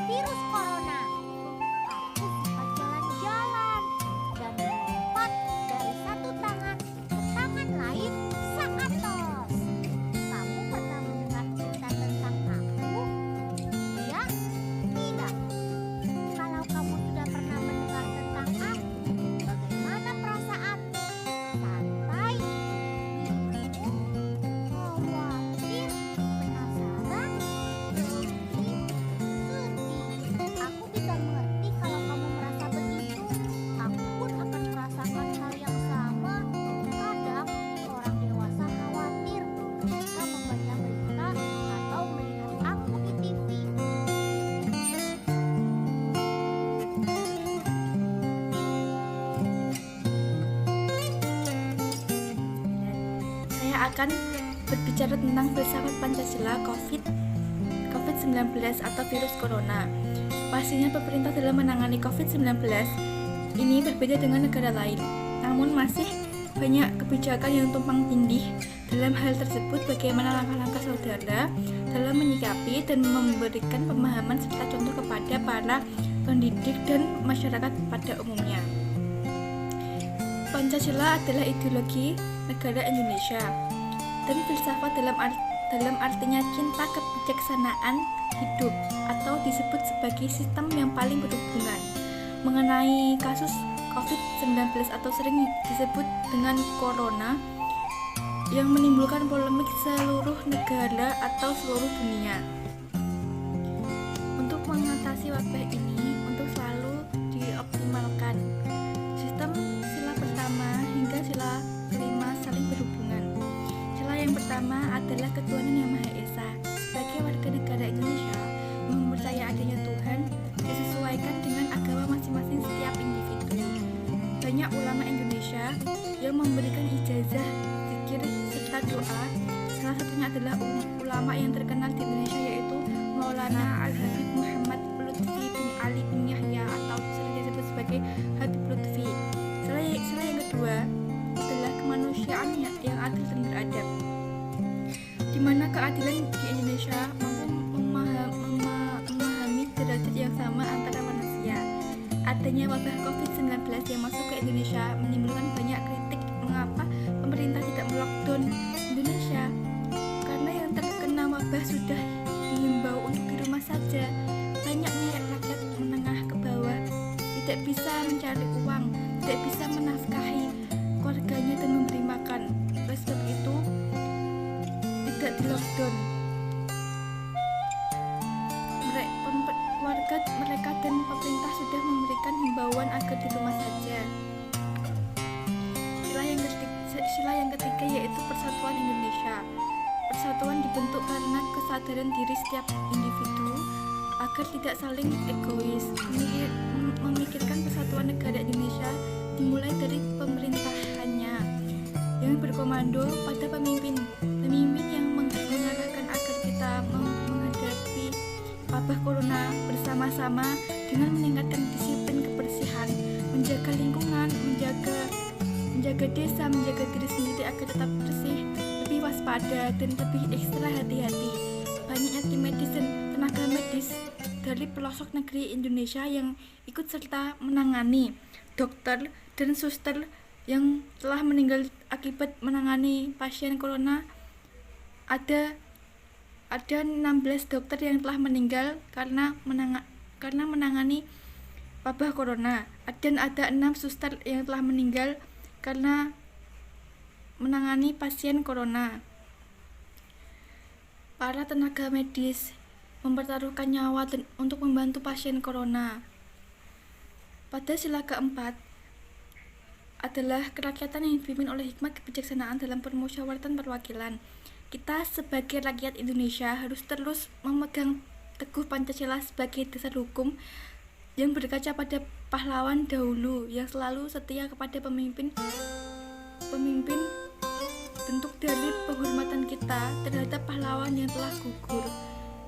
virus corona. Aku sempat jalan-jalan dan melompat dari satu tangan ke tangan lain saat tos. Kamu pernah mendengar cerita tentang aku? Ya, tidak. Kalau kamu sudah pernah mendengar tentang aku, bagaimana perasaanmu? Santai, bingung, khawatir, penasaran, sedih, sedih. Aku bisa mengerti kalau kamu merasa begitu. Aku pun akan merasakan hal yang sama. Kadang orang dewasa khawatir jika membaca berita atau melihat aku di TV. Saya akan berbicara tentang filsafat Pancasila COVID-19 atau virus corona. Pastinya pemerintah dalam menangani COVID-19 ini berbeda dengan negara lain. Namun masih banyak kebijakan yang tumpang tindih. Dalam hal tersebut, bagaimana langkah-langkah saudara dalam menyikapi dan memberikan pemahaman serta contoh kepada para pendidik dan masyarakat pada umumnya. Pancasila adalah ideologi negara Indonesia dan filsafat dalam artinya cinta kebijaksanaan hidup atau disebut sebagai sistem yang paling berhubungan. Mengenai kasus COVID-19 atau sering disebut dengan corona yang menimbulkan polemik seluruh negara atau seluruh dunia. Untuk mengatasi wabah ini untuk selalu dioptimalkan sistem sila pertama hingga sila kelima saling berhubungan. Sila yang pertama adalah ketuhanan yang Maha Esa. Sebagai warga negara Indonesia, mempercayai adanya Tuhan disesuaikan dengan agama masing-masing setiap individu. Banyak ulama Indonesia yang memberikan ijazah zikir serta doa. Salah satunya adalah ulama yang terkenal di Indonesia yaitu Maulana Al-Habib Muhammad Lutfi bin Ali bin Yahya atau sering disebut sebagai Habib Lutfi. Sila yang kedua adalah kemanusiaan yang adil dan beradab, di mana keadilan di Indonesia mampu memahami derajat yang sama antara manusia. Adanya wabah COVID-19 yang masuk ke Indonesia menimbulkan banyak kritik mengapa pemerintah tidak melockdown Indonesia, karena yang terkena wabah sudah dihimbau untuk di rumah saja. Banyaknya rakyat menengah ke bawah tidak bisa mencari uang, tidak bisa menafkahi keluarganya dan memberi makan. Oleh sebab itu tidak di lockdown. Warga mereka dan pemerintah sudah memberikan himbauan agar di rumah saja. Sila yang ketiga yaitu persatuan Indonesia. Persatuan dibentuk karena kesadaran diri setiap individu agar tidak saling egois. Memikirkan persatuan negara Indonesia dimulai dari pemerintahannya yang berkomando pada pemimpin yang mengarahkan agar kita menghadapi wabah corona bersama-sama dengan meningkatkan disiplin kebersihan, menjaga lingkungan, menjaga desa, menjaga diri sendiri agar tetap bersih, lebih waspada dan lebih ekstra hati-hati. Banyaknya tim medis dan tenaga medis dari pelosok negeri Indonesia yang ikut serta menangani, dokter dan suster yang telah meninggal akibat menangani pasien corona. Ada 16 dokter yang telah meninggal karena menangani wabah corona, dan ada 6 suster yang telah meninggal karena menangani pasien corona. Para tenaga medis mempertaruhkan nyawa untuk membantu pasien corona. Pada sila keempat adalah kerakyatan yang dipimpin oleh hikmat kebijaksanaan dalam permusyawaratan perwakilan. Kita sebagai rakyat Indonesia harus terus memegang teguh Pancasila sebagai dasar hukum yang berkaca pada pahlawan dahulu yang selalu setia kepada pemimpin. Bentuk dari penghormatan kita terhadap pahlawan yang telah gugur,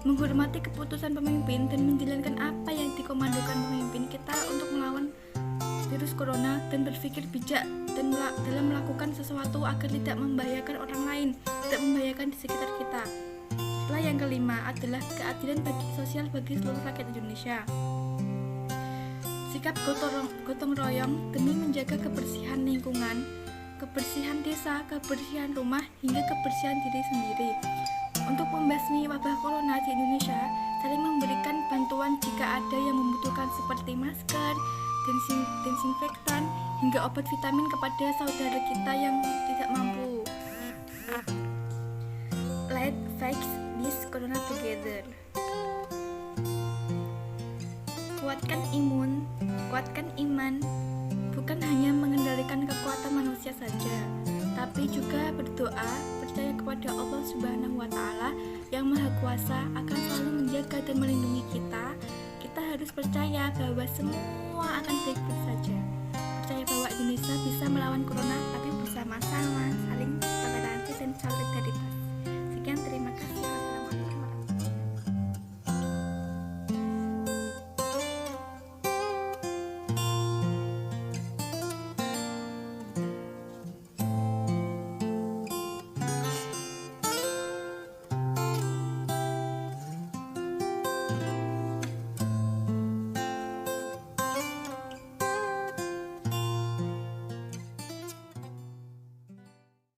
menghormati keputusan pemimpin dan menjalankan apa yang dikomandokan pemimpin kita untuk melawan virus corona, dan berpikir bijak dan dalam melakukan sesuatu agar tidak membahayakan orang lain, tidak membahayakan di sekitar kita. Setelah yang kelima adalah keadilan sosial bagi seluruh rakyat Indonesia. Sikap gotong royong demi menjaga kebersihan lingkungan, kebersihan desa, kebersihan rumah, hingga kebersihan diri sendiri. Untuk membasmi wabah corona di Indonesia, saling memberikan bantuan jika ada yang membutuhkan seperti masker, desinfektan, hingga obat vitamin kepada saudara kita yang tidak mampu. Let's fight this corona together. Kuatkan iman, bukan hanya mengendalikan kekuatan manusia saja, tapi juga berdoa, percaya kepada Allah Subhanahu wa Ta'ala yang Maha Kuasa akan selalu menjaga dan melindungi kita. Kita harus percaya bahwa semua akan baik-baik saja. Percaya bahwa Indonesia bisa melawan corona, tapi bersama-sama saling